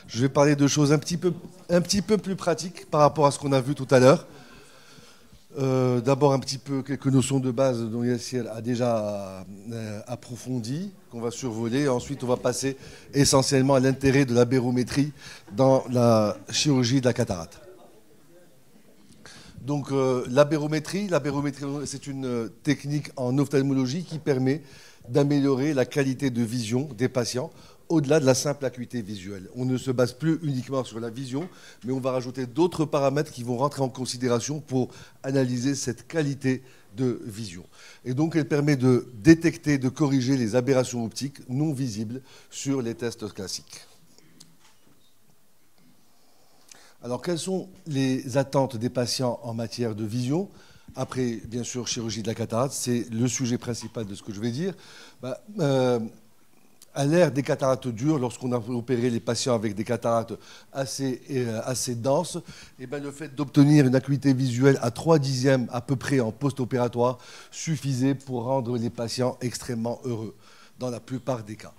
Je vais parler de choses un petit peu plus pratiques par rapport à ce qu'on a vu tout à l'heure. D'abord un petit peu quelques notions de base dont Yassir a déjà approfondi, qu'on va survoler. Ensuite, on va passer essentiellement à l'intérêt de la bérométrie dans la chirurgie de la cataracte. Donc la bérométrie, c'est une technique en ophtalmologie qui permet d'améliorer la qualité de vision des patients au-delà de la simple acuité visuelle. On ne se base plus uniquement sur la vision, mais on va rajouter d'autres paramètres qui vont rentrer en considération pour analyser cette qualité de vision. Et donc elle permet de détecter, de corriger les aberrations optiques non visibles sur les tests classiques. Alors, quelles sont les attentes des patients en matière de vision? Après, bien sûr, chirurgie de la cataracte, c'est le sujet principal de ce que je vais dire. À l'ère des cataractes dures, lorsqu'on a opéré les patients avec des cataractes assez denses, le fait d'obtenir une acuité visuelle à 3/10 à peu près en post-opératoire suffisait pour rendre les patients extrêmement heureux, dans la plupart des cas.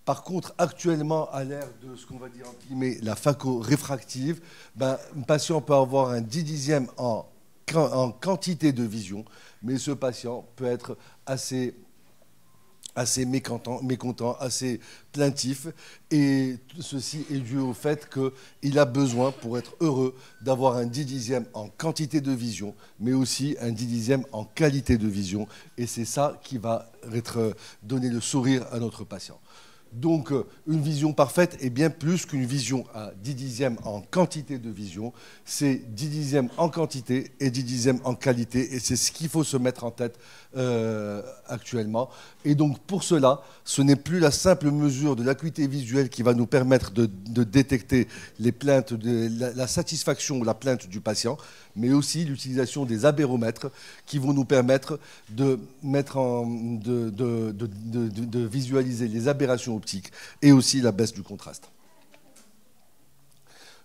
Par contre, actuellement, à l'ère de ce qu'on va dire entre guillemets la phaco-réfractive, un patient peut avoir un 10/10 en quantité de vision, mais ce patient peut être assez mécontent, assez plaintif. Et ceci est dû au fait qu'il a besoin, pour être heureux, d'avoir un 10/10 en quantité de vision, mais aussi un 10/10 en qualité de vision. Et c'est ça qui va donner le sourire à notre patient. Donc, une vision parfaite est bien plus qu'une vision à 10/10 en quantité de vision. C'est 10/10 en quantité et 10/10 en qualité. Et c'est ce qu'il faut se mettre en tête actuellement. Et donc, pour cela, ce n'est plus la simple mesure de l'acuité visuelle qui va nous permettre de détecter les plaintes, la satisfaction ou la plainte du patient, mais aussi l'utilisation des abéromètres qui vont nous permettre de visualiser les aberrations optiques et aussi la baisse du contraste.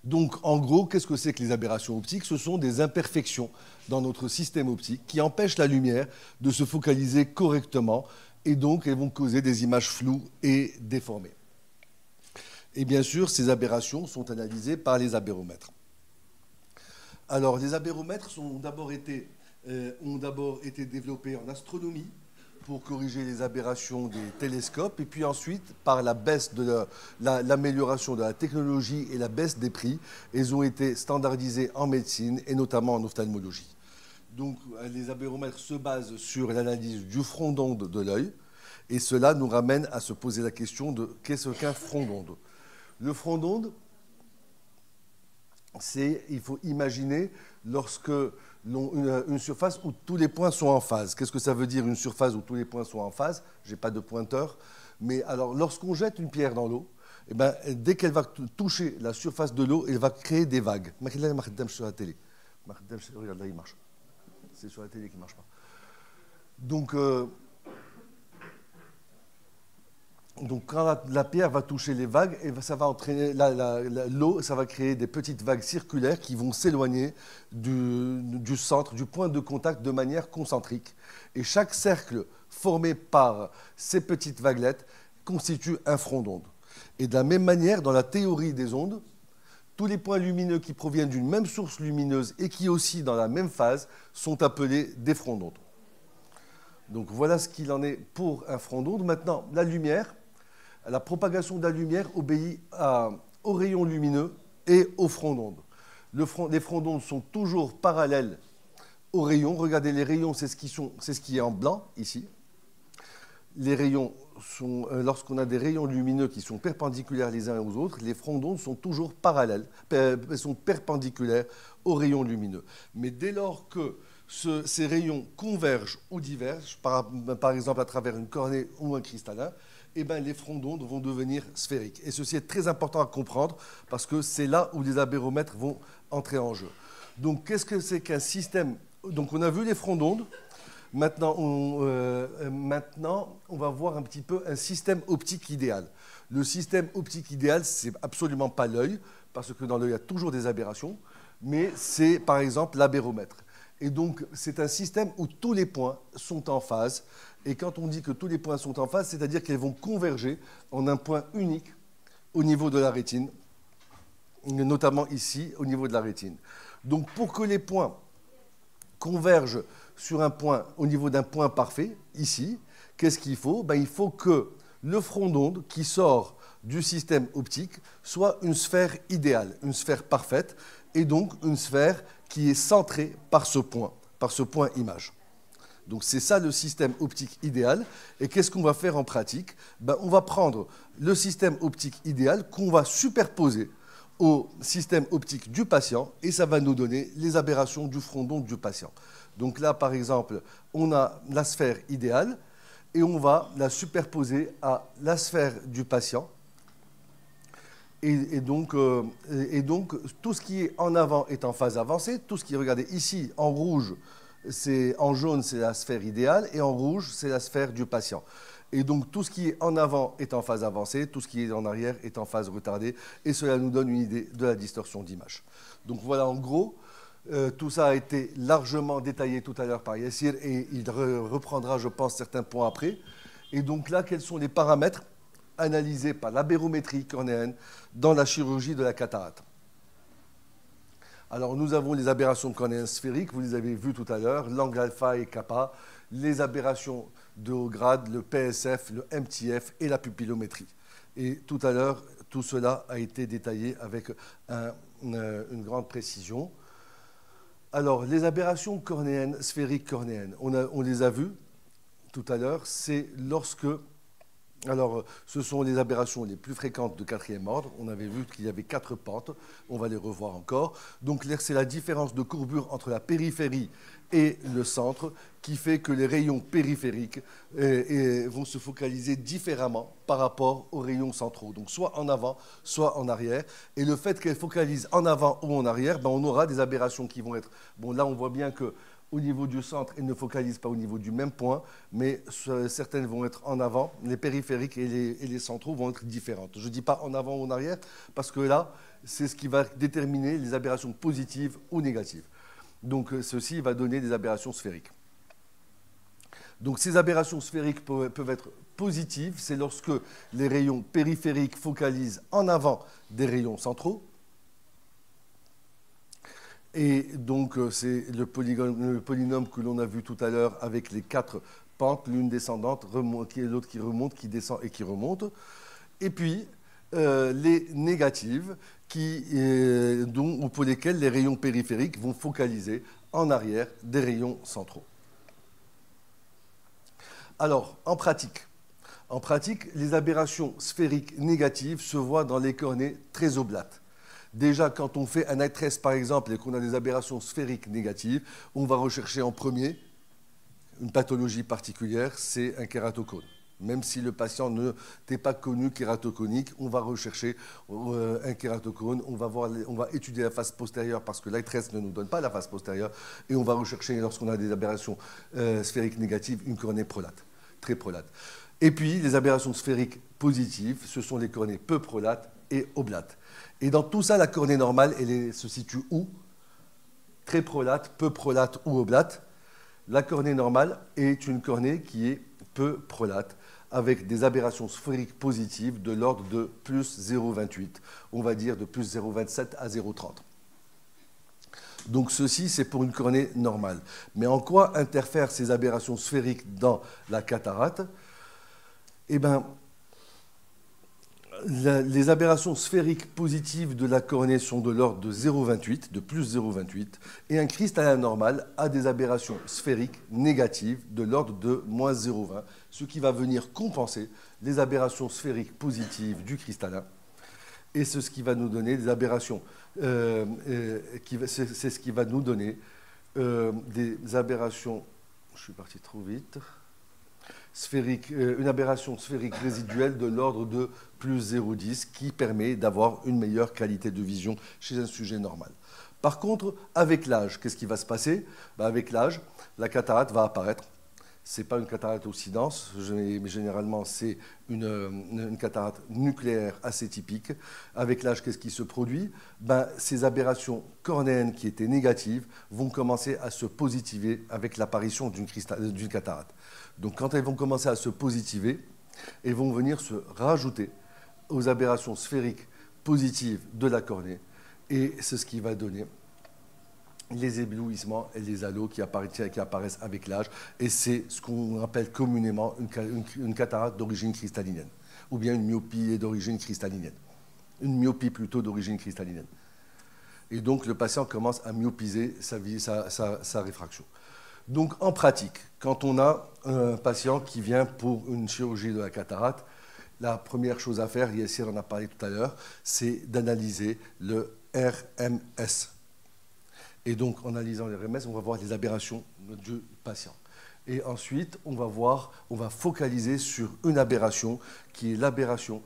Donc, en gros, qu'est-ce que c'est que les aberrations optiques? Ce sont des imperfections dans notre système optique qui empêchent la lumière de se focaliser correctement et donc elles vont causer des images floues et déformées. Et bien sûr, ces aberrations sont analysées par les abéromètres. Alors, les abéromètres ont d'abord été développés en astronomie pour corriger les aberrations des télescopes, et puis ensuite, par la baisse de l'amélioration de la technologie et la baisse des prix, ils ont été standardisés en médecine et notamment en ophtalmologie. Donc, les abéromètres se basent sur l'analyse du front d'onde de l'œil, et cela nous ramène à se poser la question de qu'est-ce qu'un front d'onde. Le front d'onde, il faut imaginer lorsque une surface où tous les points sont en phase. Qu'est-ce que ça veut dire une surface où tous les points sont en phase? Je n'ai pas de pointeur. Mais alors, lorsqu'on jette une pierre dans l'eau, dès qu'elle va toucher la surface de l'eau, elle va créer des vagues. Sur la télé. Regarde, là, il marche. C'est sur la télé qui ne marche pas. Donc, quand la pierre va toucher les vagues, ça va entraîner l'eau, ça va créer des petites vagues circulaires qui vont s'éloigner du centre, du point de contact de manière concentrique. Et chaque cercle formé par ces petites vaguelettes constitue un front d'onde. Et de la même manière, dans la théorie des ondes, tous les points lumineux qui proviennent d'une même source lumineuse et qui oscillent dans la même phase sont appelés des fronts d'onde. Donc voilà ce qu'il en est pour un front d'onde. Maintenant, la lumière. La propagation de la lumière obéit aux rayons lumineux et aux fronts d'onde. Les fronts d'onde sont toujours parallèles aux rayons. Regardez, les rayons, c'est ce qui est en blanc, ici. Les rayons lorsqu'on a des rayons lumineux qui sont perpendiculaires les uns aux autres, les fronts d'onde sont toujours parallèles, sont perpendiculaires aux rayons lumineux. Mais dès lors que ces rayons convergent ou divergent, par exemple à travers une cornée ou un cristallin, les fronts d'onde vont devenir sphériques. Et ceci est très important à comprendre parce que c'est là où les abéromètres vont entrer en jeu. Donc, qu'est-ce que c'est qu'un système? Donc, on a vu les fronts d'onde. Maintenant, on va voir un petit peu un système optique idéal. Le système optique idéal, c'est absolument pas l'œil, parce que dans l'œil, il y a toujours des aberrations, mais c'est, par exemple, l'abéromètre. Et donc, c'est un système où tous les points sont en phase. Et quand on dit que tous les points sont en phase, c'est-à-dire qu'ils vont converger en un point unique au niveau de la rétine notamment ici, au niveau de la rétine. Donc pour que les points convergent sur un point, au niveau d'un point parfait, ici, qu'est-ce qu'il faut? Ben, il faut que le front d'onde qui sort du système optique soit une sphère idéale, une sphère parfaite, et donc une sphère qui est centrée par ce point image. Donc c'est ça le système optique idéal. Et qu'est-ce qu'on va faire en pratique? Ben, on va prendre le système optique idéal qu'on va superposer au système optique du patient et ça va nous donner les aberrations du front d'onde du patient. Donc là, par exemple, on a la sphère idéale et on va la superposer à la sphère du patient. Et donc, tout ce qui est en avant est en phase avancée. Tout ce qui est, regardez, ici, en rouge, en jaune, c'est la sphère idéale, et en rouge, c'est la sphère du patient. Et donc, tout ce qui est en avant est en phase avancée, tout ce qui est en arrière est en phase retardée, et cela nous donne une idée de la distorsion d'image. Donc voilà, en gros, tout ça a été largement détaillé tout à l'heure par Yassir, et il reprendra, je pense, certains points après. Et donc là, quels sont les paramètres analysés par la barométrie cornéenne dans la chirurgie de la cataracte? Alors, nous avons les aberrations cornéennes sphériques, vous les avez vues tout à l'heure, l'angle alpha et kappa, les aberrations de haut grade, le PSF, le MTF et la pupillométrie. Et tout à l'heure, tout cela a été détaillé avec une grande précision. Alors, les aberrations cornéennes, sphériques cornéennes, on les a vues tout à l'heure, c'est lorsque... Alors, ce sont les aberrations les plus fréquentes de quatrième ordre. On avait vu qu'il y avait 4 pentes. On va les revoir encore. Donc, c'est la différence de courbure entre la périphérie et le centre qui fait que les rayons périphériques vont se focaliser différemment par rapport aux rayons centraux. Donc, soit en avant, soit en arrière. Et le fait qu'elles focalisent en avant ou en arrière, ben, on aura des aberrations qui vont être... Bon, là, on voit bien que au niveau du centre, elles ne focalisent pas au niveau du même point, mais certaines vont être en avant, les périphériques et les centraux vont être différentes. Je ne dis pas en avant ou en arrière, parce que là, c'est ce qui va déterminer les aberrations positives ou négatives. Donc ceci va donner des aberrations sphériques. Donc ces aberrations sphériques peuvent être positives, c'est lorsque les rayons périphériques focalisent en avant des rayons centraux. Et donc, c'est le polynôme que l'on a vu tout à l'heure avec les 4 pentes, l'une descendante, l'autre qui remonte, qui descend et qui remonte. Et puis, les négatives, pour lesquelles les rayons périphériques vont focaliser en arrière des rayons centraux. Alors, en pratique, les aberrations sphériques négatives se voient dans les cornées très oblates. Déjà, quand on fait un eye trace, par exemple, et qu'on a des aberrations sphériques négatives, on va rechercher en premier une pathologie particulière, c'est un kératocone. Même si le patient n'est pas connu kératoconique, on va rechercher un kératocone, on va étudier la face postérieure parce que l'eye trace ne nous donne pas la face postérieure, et on va rechercher, lorsqu'on a des aberrations sphériques négatives, une cornée prolate, très prolate. Et puis, les aberrations sphériques positives, ce sont les cornées peu prolates et oblates. Et dans tout ça, la cornée normale, elle se situe où? Très prolate, peu prolate ou oblate. La cornée normale est une cornée qui est peu prolate, avec des aberrations sphériques positives de l'ordre de plus 0,28, on va dire de plus 0,27 à 0,30. Donc ceci, c'est pour une cornée normale. Mais en quoi interfèrent ces aberrations sphériques dans la cataracte? Eh bien, les aberrations sphériques positives de la cornée sont de l'ordre de 0,28, de plus 0,28, et un cristallin normal a des aberrations sphériques négatives de l'ordre de moins 0,20, ce qui va venir compenser les aberrations sphériques positives du cristallin. Et c'est ce qui va nous donner des aberrations, c'est ce qui va nous donner des aberrations, je suis parti trop vite, une aberration sphérique résiduelle de l'ordre de plus 0,10 qui permet d'avoir une meilleure qualité de vision chez un sujet normal. Par contre, avec l'âge, qu'est-ce qui va se passer? Avec l'âge, la cataracte va apparaître. Ce n'est pas une cataracte aussi dense, mais généralement c'est une cataracte nucléaire assez typique. Avec l'âge, qu'est-ce qui se produit? Ces aberrations cornéennes qui étaient négatives vont commencer à se positiver avec l'apparition d'une cataracte. Donc quand elles vont commencer à se positiver, elles vont venir se rajouter aux aberrations sphériques positives de la cornée. Et c'est ce qui va donner les éblouissements et les halos qui apparaissent avec l'âge. Et c'est ce qu'on appelle communément une cataracte d'origine cristallinienne, ou bien une myopie d'origine cristallinienne. Une myopie plutôt d'origine cristallinienne. Et donc le patient commence à myopiser sa réfraction. Donc en pratique, quand on a un patient qui vient pour une chirurgie de la cataracte, la première chose à faire, Yassir en a parlé tout à l'heure, c'est d'analyser le RMS. Et donc en analysant le RMS, on va voir les aberrations du patient. Et ensuite, on va focaliser sur une aberration qui est l'aberration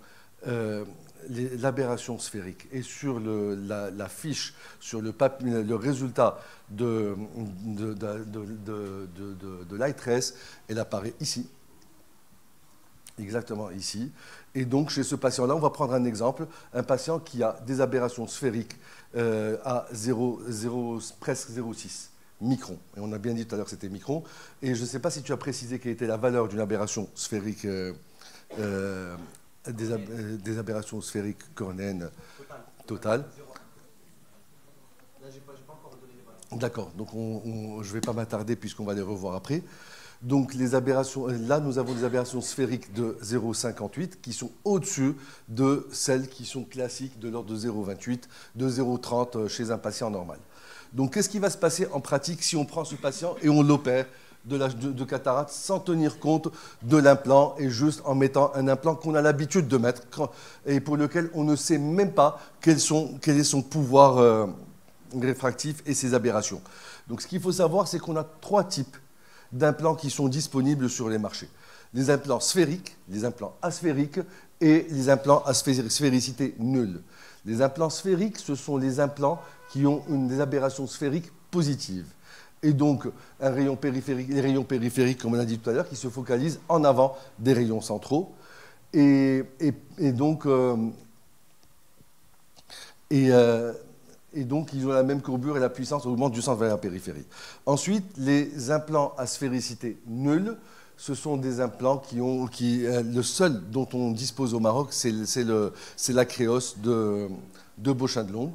sphérique. Et sur la fiche, sur le résultat de l'eye-trace, elle apparaît ici, exactement ici. Et donc, chez ce patient-là, on va prendre un exemple, un patient qui a des aberrations sphériques à presque 0,6 microns. Et on a bien dit tout à l'heure que c'était micron. Et je ne sais pas si tu as précisé quelle était la valeur d'une aberration sphérique des aberrations sphériques cornéennes totales. Là, je n'ai pas encore donné les valeurs. D'accord, donc je ne vais pas m'attarder puisqu'on va les revoir après. Donc les aberrations, là nous avons des aberrations sphériques de 0,58 qui sont au-dessus de celles qui sont classiques de l'ordre de 0,28, de 0,30 chez un patient normal. Donc qu'est-ce qui va se passer en pratique si on prend ce patient et on l'opère de cataracte sans tenir compte de l'implant et juste en mettant un implant qu'on a l'habitude de mettre et pour lequel on ne sait même pas quel est son pouvoir réfractif et ses aberrations. Donc ce qu'il faut savoir, c'est qu'on a 3 types d'implants qui sont disponibles sur les marchés. Les implants sphériques, les implants asphériques et les implants à sphéricité nulle. Les implants sphériques, ce sont les implants qui ont des aberrations sphériques positives. Et donc, les rayons périphériques, comme on a dit tout à l'heure, qui se focalisent en avant des rayons centraux. Et donc, ils ont la même courbure et la puissance augmente du centre vers la périphérie. Ensuite, les implants à sphéricité nulle, ce sont des implants le seul dont on dispose au Maroc, c'est l'Acréos de Beauchamp-de-Lombe.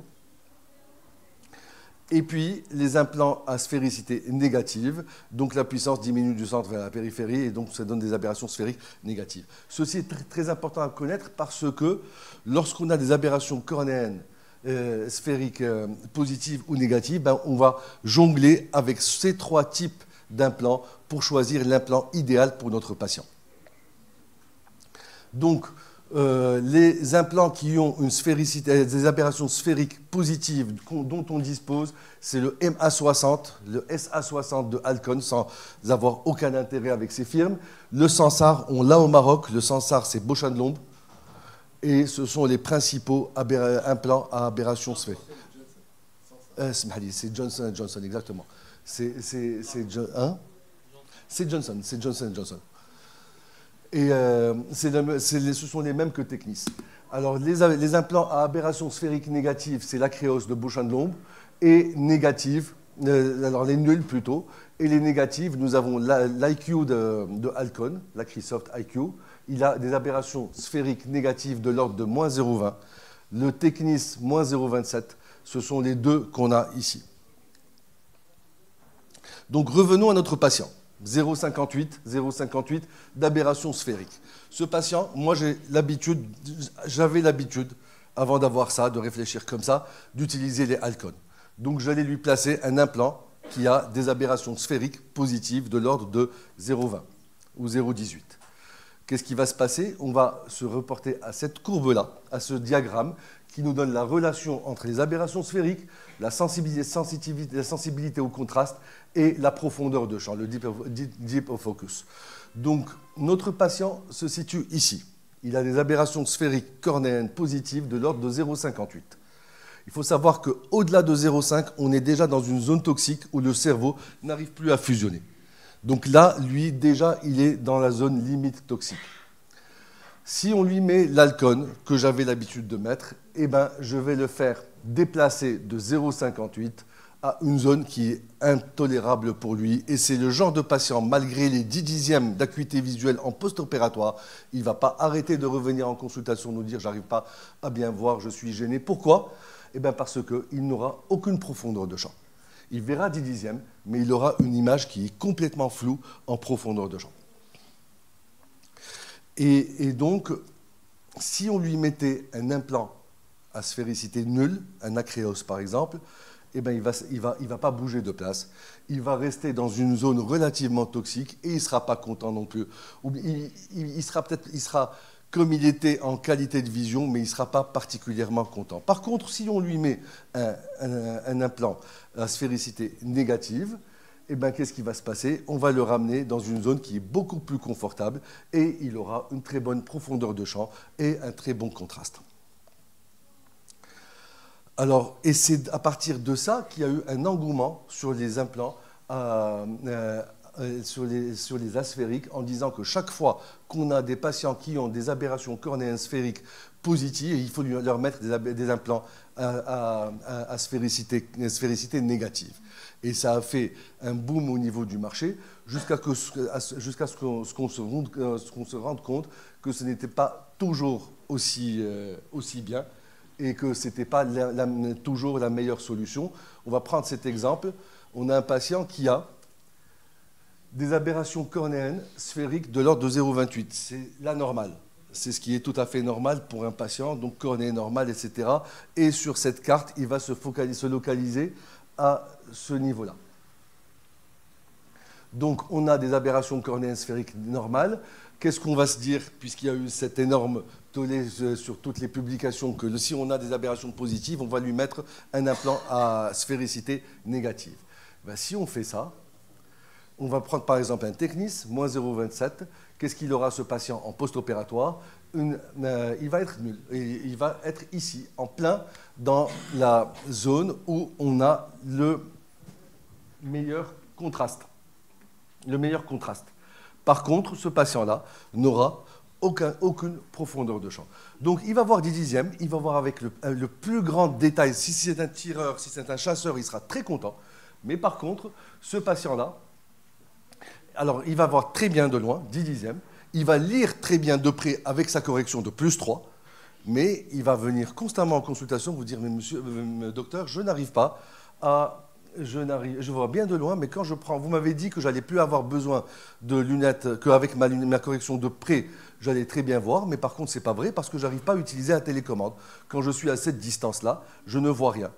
Et puis, les implants à sphéricité négative, donc la puissance diminue du centre vers la périphérie, et donc ça donne des aberrations sphériques négatives. Ceci est très, très important à connaître parce que lorsqu'on a des aberrations cornéennes sphériques positives ou négatives, on va jongler avec ces 3 types d'implants pour choisir l'implant idéal pour notre patient. Donc, les implants qui ont des aberrations sphériques positives dont on dispose, c'est le MA60, le SA60 de Alcon, sans avoir aucun intérêt avec ces firmes. Le Sansar, on l'a au Maroc. Le Sansar, c'est Beauchamp-de-Lombe. Et ce sont les principaux implants à aberration sphérique. C'est Johnson & Johnson, exactement. C'est Johnson & Johnson. Et ce sont les mêmes que Technis. Alors, les implants à aberration sphérique négative, c'est l'Acréos de Beauchamp-de-Lombe. Et négative, alors les nuls plutôt. Et les négatives, nous avons l'IQ de Alcon, l'Acrisoft IQ. Il a des aberrations sphériques négatives de l'ordre de moins 0,20. Le Technis, moins 0,27. Ce sont les 2 qu'on a ici. Donc, revenons à notre patient. 0,58 d'aberration sphérique. Ce patient, moi j'avais l'habitude, avant d'avoir ça, de réfléchir comme ça, d'utiliser les Alcon. Donc j'allais lui placer un implant qui a des aberrations sphériques positives de l'ordre de 0,20 ou 0,18. Qu'est-ce qui va se passer? On va se reporter à cette courbe-là, à ce diagramme, qui nous donne la relation entre les aberrations sphériques, la sensibilité au contraste et la profondeur de champ, le deep of focus. Donc, notre patient se situe ici. Il a des aberrations sphériques cornéennes positives de l'ordre de 0,58. Il faut savoir qu'au-delà de 0,5, on est déjà dans une zone toxique où le cerveau n'arrive plus à fusionner. Donc là, lui, déjà, il est dans la zone limite toxique. Si on lui met l'Alcon, que j'avais l'habitude de mettre, je vais le faire déplacer de 0,58 à une zone qui est intolérable pour lui. Et c'est le genre de patient, malgré les 10 dixièmes d'acuité visuelle en post-opératoire, il ne va pas arrêter de revenir en consultation, nous dire « j'arrive pas à bien voir, je suis gêné ». Pourquoi? Eh bien parce qu'il n'aura aucune profondeur de champ. Il verra 10 dixièmes, mais il aura une image qui est complètement floue en profondeur de champ. Et donc, si on lui mettait un implant à sphéricité nulle, un acréos par exemple, eh ben il va pas bouger de place. Il va rester dans une zone relativement toxique et il ne sera pas content non plus. Il sera comme il était en qualité de vision, mais il ne sera pas particulièrement content. Par contre, si on lui met un implant à sphéricité négative, eh ben, qu'est-ce qui va se passer? On va le ramener dans une zone qui est beaucoup plus confortable et il aura une très bonne profondeur de champ et un très bon contraste. Alors, et c'est à partir de ça qu'il y a eu un engouement sur les implants, sur les asphériques, en disant que chaque fois qu'on a des patients qui ont des aberrations cornéennes sphériques positives, il faut leur mettre des implants à sphéricité négative. Et ça a fait un boom au niveau du marché jusqu'à ce qu'on se rende compte que ce n'était pas toujours aussi bien et que ce n'était pas toujours la meilleure solution. On va prendre cet exemple. On a un patient qui a des aberrations cornéennes sphériques de l'ordre de 0,28. C'est la normale. C'est ce qui est tout à fait normal pour un patient, donc cornée normale, etc. Et sur cette carte, il va se localiser à ce niveau-là. Donc, on a des aberrations cornéennes sphériques normales. Qu'est-ce qu'on va se dire, puisqu'il y a eu cette énorme tollé sur toutes les publications, que si on a des aberrations positives, on va lui mettre un implant à sphéricité négative. Ben, si on fait ça, on va prendre par exemple un Technis, moins 0,27. Qu'est-ce qu'il aura ce patient en post-opératoire? Il va être nul. Il va être ici, en plein dans la zone où on a le meilleur contraste. Le meilleur contraste. Par contre, ce patient-là n'aura aucune profondeur de champ. Donc, il va voir 10 dixièmes, il va voir avec le plus grand détail. Si c'est un tireur, si c'est un chasseur, il sera très content. Mais par contre, ce patient-là, alors, il va voir très bien de loin, 10 dixièmes. Il va lire très bien de près avec sa correction de +3. Mais il va venir constamment en consultation vous dire « Mais monsieur, docteur, je n'arrive pas à... Je vois bien de loin, mais quand je prends... Vous m'avez dit que j'allais plus avoir besoin de lunettes, qu'avec ma correction de près, j'allais très bien voir. Mais par contre, ce n'est pas vrai parce que je n'arrive pas à utiliser la télécommande. Quand je suis à cette distance-là, je ne vois rien.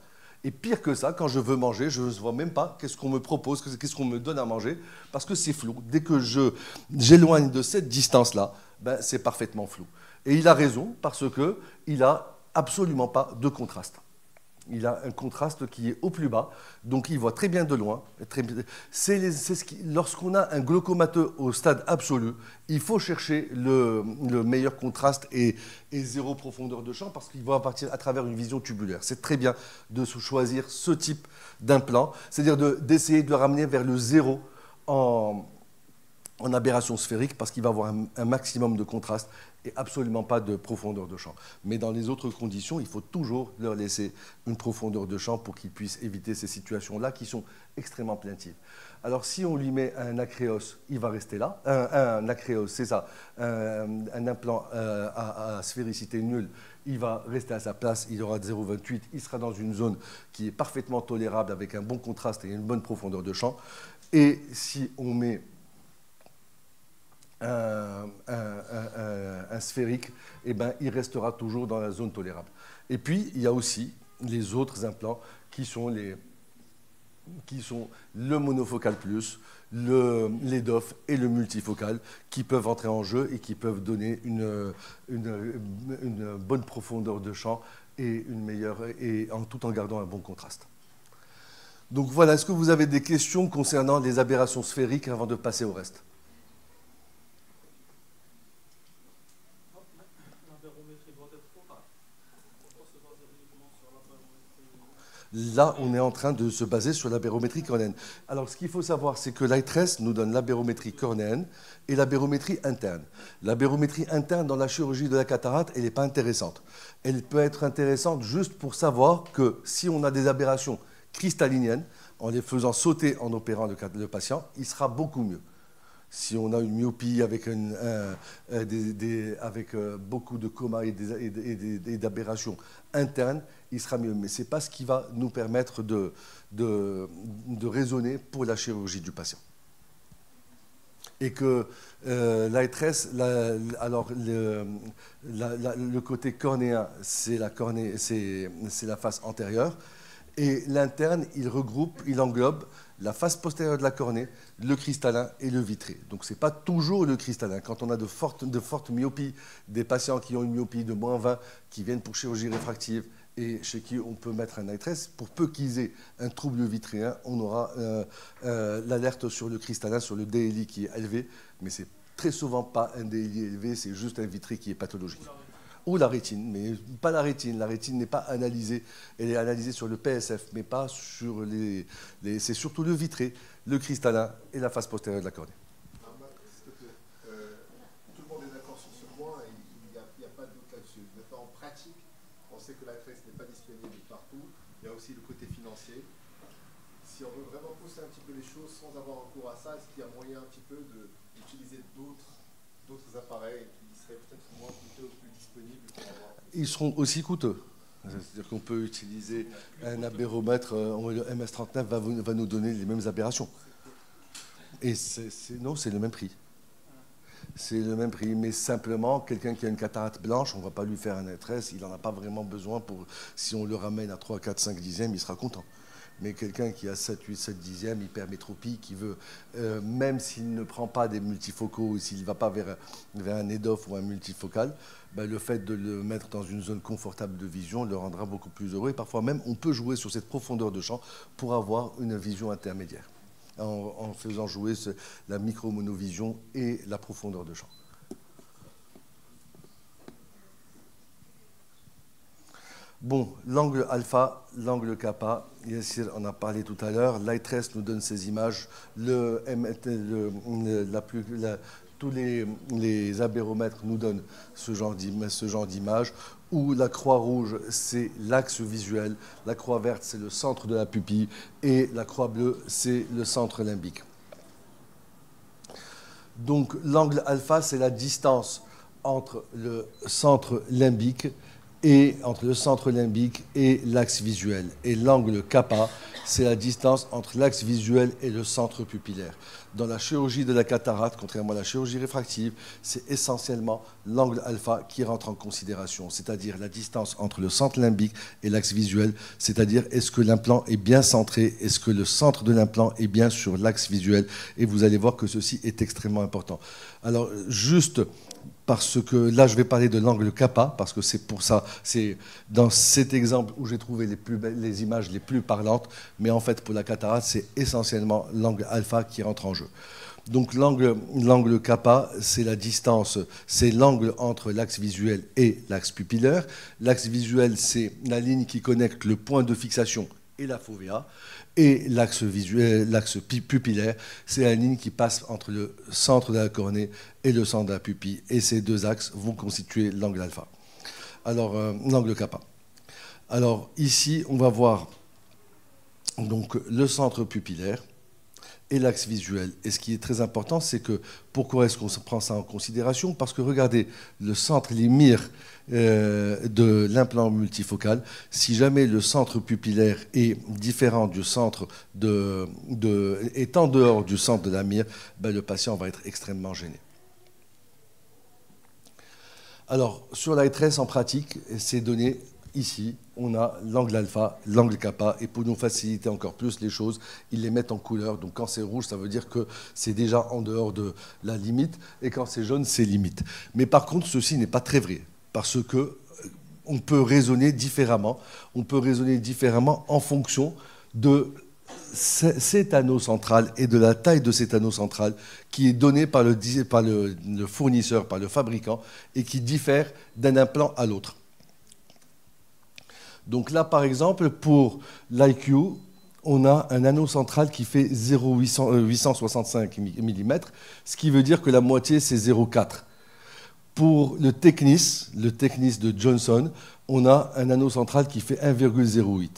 Et pire que ça, quand je veux manger, je ne vois même pas qu'est-ce qu'on me propose, qu'est-ce qu'on me donne à manger, parce que c'est flou. Dès que j'éloigne de cette distance-là, ben, c'est parfaitement flou. Et il a raison, parce qu'il n'a absolument pas de contraste. Il a un contraste qui est au plus bas, donc il voit très bien de loin. Lorsqu'on a un glaucomateux au stade absolu, il faut chercher le meilleur contraste et zéro profondeur de champ parce qu'il va partir à travers une vision tubulaire. C'est très bien de choisir ce type d'implant, c'est-à-dire d'essayer de le ramener vers le zéro en aberration sphérique parce qu'il va avoir un maximum de contraste et absolument pas de profondeur de champ. Mais dans les autres conditions, il faut toujours leur laisser une profondeur de champ pour qu'ils puissent éviter ces situations-là qui sont extrêmement plaintives. Alors si on lui met un acréos, il va rester là. Un acréos, c'est ça, un implant à sphéricité nulle, il va rester à sa place, il aura 0,28, il sera dans une zone qui est parfaitement tolérable avec un bon contraste et une bonne profondeur de champ. Et si on met un sphérique, eh ben, il restera toujours dans la zone tolérable. Et puis, il y a aussi les autres implants qui sont le monofocal plus, l'EDOF et le multifocal qui peuvent entrer en jeu et qui peuvent donner une bonne profondeur de champ et tout en gardant un bon contraste. Donc voilà, est-ce que vous avez des questions concernant les aberrations sphériques avant de passer au reste ? Là, on est en train de se baser sur la barométrie cornéenne. Alors, ce qu'il faut savoir, c'est que l'ITRES nous donne la barométrie cornéenne et la barométrie interne. La barométrie interne dans la chirurgie de la cataracte, elle n'est pas intéressante. Elle peut être intéressante juste pour savoir que si on a des aberrations cristalliniennes, en les faisant sauter en opérant le patient, il sera beaucoup mieux. Si on a une myopie avec, avec beaucoup de coma et d'aberrations internes, il sera mieux. Mais ce n'est pas ce qui va nous permettre de raisonner pour la chirurgie du patient. Et que l'AITRES, alors le côté cornéen, c'est la face antérieure, et l'interne, il regroupe, il englobe la face postérieure de la cornée, le cristallin et le vitré. Donc ce n'est pas toujours le cristallin. Quand on a de fortes myopies, des patients qui ont une myopie de -20, qui viennent pour chirurgie réfractive, et chez qui on peut mettre un AITRES, pour peu qu'ils aient un trouble vitréen, on aura l'alerte sur le cristallin, sur le DLI qui est élevé, mais c'est très souvent pas un DLI élevé, c'est juste un vitré qui est pathologique. Ou la rétine, mais pas la rétine. La rétine n'est pas analysée, elle est analysée sur le PSF, mais pas sur c'est surtout le vitré, le cristallin et la face postérieure de la cornée. Tout le monde est d'accord sur ce point et il n'y a pas de doute là-dessus. Maintenant, en pratique, on sait que l'AITRES n'est pas disponible partout. Il y a aussi le côté financier. Si on veut vraiment pousser un petit peu les choses sans avoir recours à ça, est-ce qu'il y a moyen un petit peu d'utiliser d'autres appareils qui seraient peut-être moins coûteux ou plus disponibles pour avoir... Ils seront aussi coûteux. C'est-à-dire qu'on peut utiliser un abéromètre, le MS39 va nous donner les mêmes aberrations. Et non, c'est le même prix. C'est le même prix, mais simplement, quelqu'un qui a une cataracte blanche, on ne va pas lui faire un AITRES, il n'en a pas vraiment besoin. Si on le ramène à 3, 4, 5 dixièmes, il sera content. Mais quelqu'un qui a 7, 8, 7 dixièmes, hypermétropie, qui veut, même s'il ne prend pas des multifocaux, ou s'il ne va pas vers un EDOF ou un multifocal, ben, le fait de le mettre dans une zone confortable de vision le rendra beaucoup plus heureux. Et parfois même, on peut jouer sur cette profondeur de champ pour avoir une vision intermédiaire, en faisant jouer la micro-monovision et la profondeur de champ. Bon, l'angle alpha, l'angle kappa, Yassir en a parlé tout à l'heure. l'AITRES nous donne ces images. Tous les abéromètres nous donnent ce genre d'image, où la croix rouge, c'est l'axe visuel, la croix verte, c'est le centre de la pupille, et la croix bleue, c'est le centre limbique. Donc l'angle alpha, c'est la distance entre le centre limbique et l'axe visuel. Et l'angle kappa, c'est la distance entre l'axe visuel et le centre pupillaire. Dans la chirurgie de la cataracte, contrairement à la chirurgie réfractive, c'est essentiellement l'angle alpha qui rentre en considération, c'est-à-dire la distance entre le centre limbique et l'axe visuel, c'est-à-dire est-ce que l'implant est bien centré, est-ce que le centre de l'implant est bien sur l'axe visuel, et vous allez voir que ceci est extrêmement important. Alors, juste parce que là, je vais parler de l'angle kappa, parce que c'est pour ça, c'est dans cet exemple où j'ai trouvé les images les plus parlantes, mais en fait, pour la cataracte, c'est essentiellement l'angle alpha qui rentre en jeu. Donc l'angle kappa, c'est la distance, c'est l'angle entre l'axe visuel et l'axe pupillaire. L'axe visuel, c'est la ligne qui connecte le point de fixation et la fovea. Et l'axe pupillaire, c'est la ligne qui passe entre le centre de la cornée et le centre de la pupille. Et ces deux axes vont constituer l'angle alpha. Alors, l'angle kappa. Alors, ici, on va voir donc, le centre pupillaire et l'axe visuel. Et ce qui est très important, c'est que pourquoi est-ce qu'on prend ça en considération? Parce que regardez, le centre, les mires de l'implant multifocal, si jamais le centre pupillaire est différent du centre est en dehors du centre de la mire, ben, le patient va être extrêmement gêné. Alors, sur l'AITRES en pratique, c'est donné ici, on a l'angle alpha, l'angle kappa, et pour nous faciliter encore plus les choses, ils les mettent en couleur. Donc quand c'est rouge, ça veut dire que c'est déjà en dehors de la limite, et quand c'est jaune, c'est limite. Mais par contre, ceci n'est pas très vrai, parce que on peut raisonner différemment. On peut raisonner différemment en fonction de cet anneau central et de la taille de cet anneau central qui est donné par le fournisseur, par le fabricant, et qui diffère d'un implant à l'autre. Donc là, par exemple, pour l'IQ, on a un anneau central qui fait 0,865 mm, ce qui veut dire que la moitié, c'est 0,4. Pour le Technis de Johnson, on a un anneau central qui fait 1,08.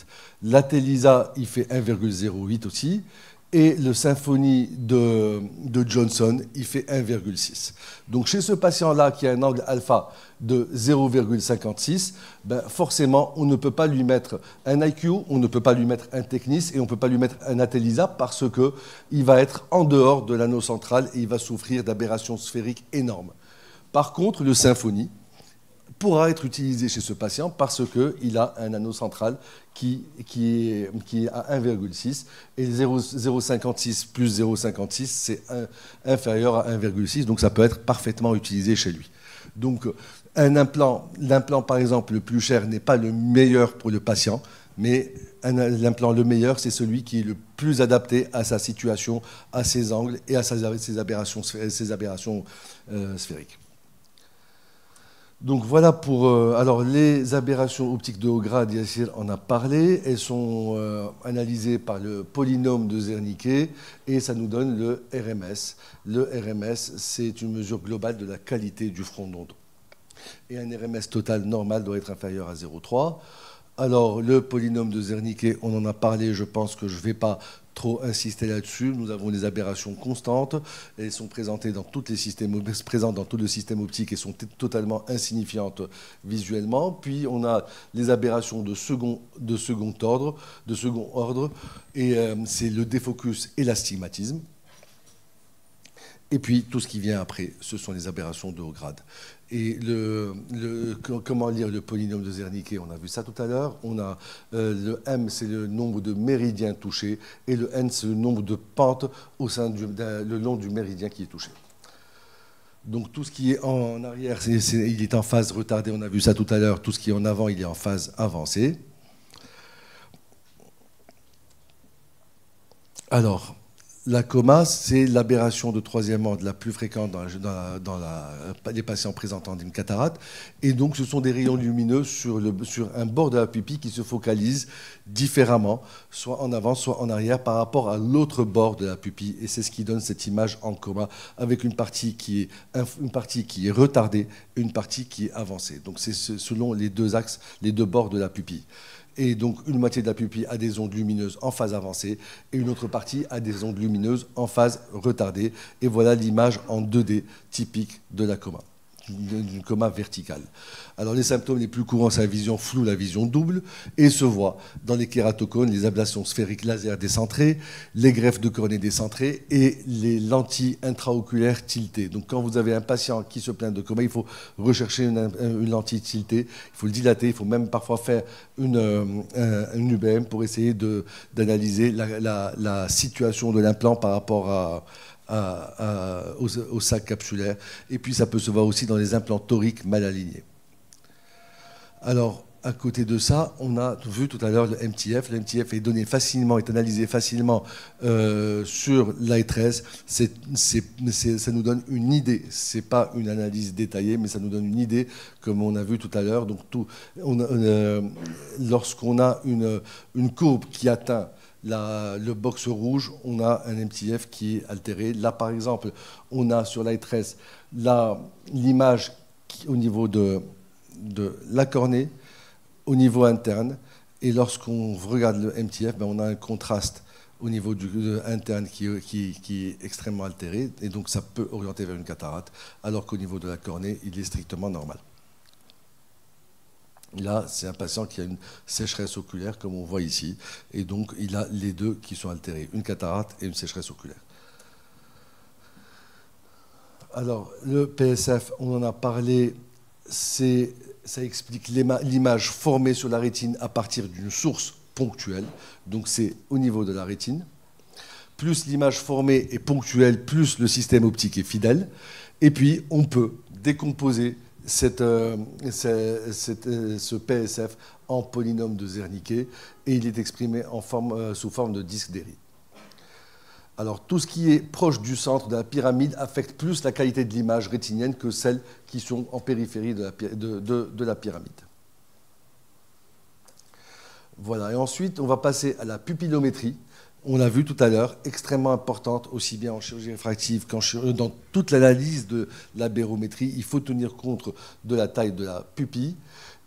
L'Atelisa, il fait 1,08 aussi. Et le Symphony de Johnson, il fait 1,6. Donc chez ce patient-là qui a un angle alpha de 0,56, ben forcément, on ne peut pas lui mettre un IQ, on ne peut pas lui mettre un Technis et on ne peut pas lui mettre un Atelisa parce qu'il va être en dehors de l'anneau central et il va souffrir d'aberrations sphériques énormes. Par contre, le Symphony pourra être utilisé chez ce patient parce qu'il a un anneau central qui est à 1,6 et 0,56 plus 0,56 c'est inférieur à 1,6, donc ça peut être parfaitement utilisé chez lui. Donc l'implant par exemple le plus cher n'est pas le meilleur pour le patient, mais l'implant le meilleur c'est celui qui est le plus adapté à sa situation, à ses angles et à ses aberrations sphériques. Donc voilà pour alors les aberrations optiques de haut grade, Yassir en a parlé, elles sont analysées par le polynôme de Zernicke et ça nous donne le RMS. Le RMS, c'est une mesure globale de la qualité du front d'onde. Et un RMS total normal doit être inférieur à 0,3. Alors le polynôme de Zernicke, on en a parlé, je pense que je ne vais pas trop insister là-dessus. Nous avons des aberrations constantes. Elles sont présentes dans tous les systèmes optiques et sont totalement insignifiantes visuellement. Puis on a les aberrations de second ordre, et c'est le défocus et l'astigmatisme. Et puis tout ce qui vient après, ce sont les aberrations de haut grade. Et comment lire le polynôme de Zernicke, on a vu ça tout à l'heure. On a le M, c'est le nombre de méridiens touchés, et le N, c'est le nombre de pentes le long du méridien qui est touché. Donc tout ce qui est en arrière, il est en phase retardée, on a vu ça tout à l'heure. Tout ce qui est en avant, il est en phase avancée. Alors, la coma, c'est l'aberration de troisième ordre la plus fréquente dans les patients présentant une cataracte. Et donc, ce sont des rayons lumineux sur un bord de la pupille qui se focalisent différemment, soit en avant, soit en arrière, par rapport à l'autre bord de la pupille. Et c'est ce qui donne cette image en coma, avec une partie qui est retardée et une partie qui est avancée. Donc, c'est selon les deux axes, les deux bords de la pupille. Et donc, une moitié de la pupille a des ondes lumineuses en phase avancée et une autre partie a des ondes lumineuses en phase retardée. Et voilà l'image en 2D typique de la coma, d'une coma verticale. Alors, les symptômes les plus courants, c'est la vision floue, la vision double, et se voit dans les kératocones, les ablations sphériques laser décentrées, les greffes de cornée décentrées et les lentilles intraoculaires tiltées. Donc, quand vous avez un patient qui se plaint de coma, il faut rechercher une lentille tiltée, il faut le dilater, il faut même parfois faire une UBM pour essayer d'analyser la situation de l'implant par rapport au sac capsulaire. Et puis ça peut se voir aussi dans les implants toriques mal alignés. Alors, à côté de ça, on a vu tout à l'heure le MTF. Le MTF est analysé facilement sur l'AE13. Ça nous donne une idée. Ce n'est pas une analyse détaillée, mais ça nous donne une idée, comme on a vu tout à l'heure. Donc, lorsqu'on a une courbe qui atteint le box rouge, on a un MTF qui est altéré. Là, par exemple, on a sur l'AE13 l'image au niveau de la cornée, au niveau interne. Et lorsqu'on regarde le MTF, on a un contraste au niveau interne qui est extrêmement altéré. Et donc, ça peut orienter vers une cataracte, alors qu'au niveau de la cornée, il est strictement normal. Là, c'est un patient qui a une sécheresse oculaire, comme on voit ici. Et donc, il a les deux qui sont altérés, une cataracte et une sécheresse oculaire. Alors, le PSF, on en a parlé, ça explique l'image formée sur la rétine à partir d'une source ponctuelle. Donc, c'est au niveau de la rétine. Plus l'image formée est ponctuelle, plus le système optique est fidèle. Et puis, on peut décomposer ce PSF en polynôme de Zernicke et il est exprimé sous forme de disque d'Airy. Alors, tout ce qui est proche du centre de la pyramide affecte plus la qualité de l'image rétinienne que celles qui sont en périphérie de la pyramide. Voilà, et ensuite, on va passer à la pupillométrie. On l'a vu tout à l'heure, extrêmement importante, aussi bien en chirurgie réfractive qu'en dans toute l'analyse de la bérométrie. Il faut tenir compte de la taille de la pupille.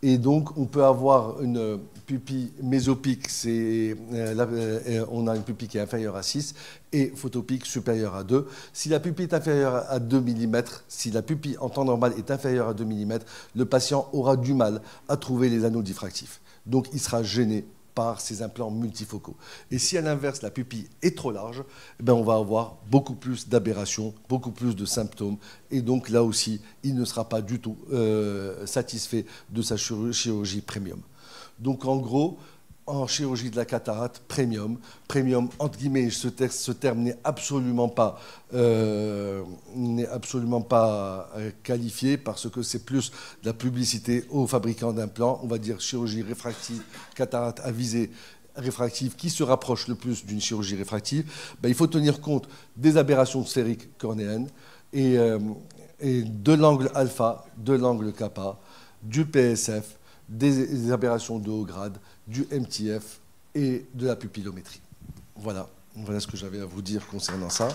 Et donc, on peut avoir une pupille mésopique, on a une pupille qui est inférieure à 6, et photopique supérieure à 2. Si la pupille est inférieure à 2 mm, si la pupille en temps normal est inférieure à 2 mm, le patient aura du mal à trouver les anneaux diffractifs. Donc, il sera gêné par ces implants multifocaux. Et si à l'inverse, la pupille est trop large, eh bien, on va avoir beaucoup plus d'aberrations, beaucoup plus de symptômes. Et donc là aussi, il ne sera pas du tout satisfait de sa chirurgie premium. Donc en gros, en chirurgie de la cataracte premium, entre guillemets, ce terme n'est absolument pas qualifié parce que c'est plus de la publicité aux fabricants d'implants, on va dire chirurgie réfractive, cataracte à visée réfractive qui se rapproche le plus d'une chirurgie réfractive. Ben, il faut tenir compte des aberrations sphériques cornéennes et de l'angle alpha, de l'angle kappa, du PSF, des aberrations de haut grade, du MTF et de la pupillométrie. Voilà ce que j'avais à vous dire concernant ça.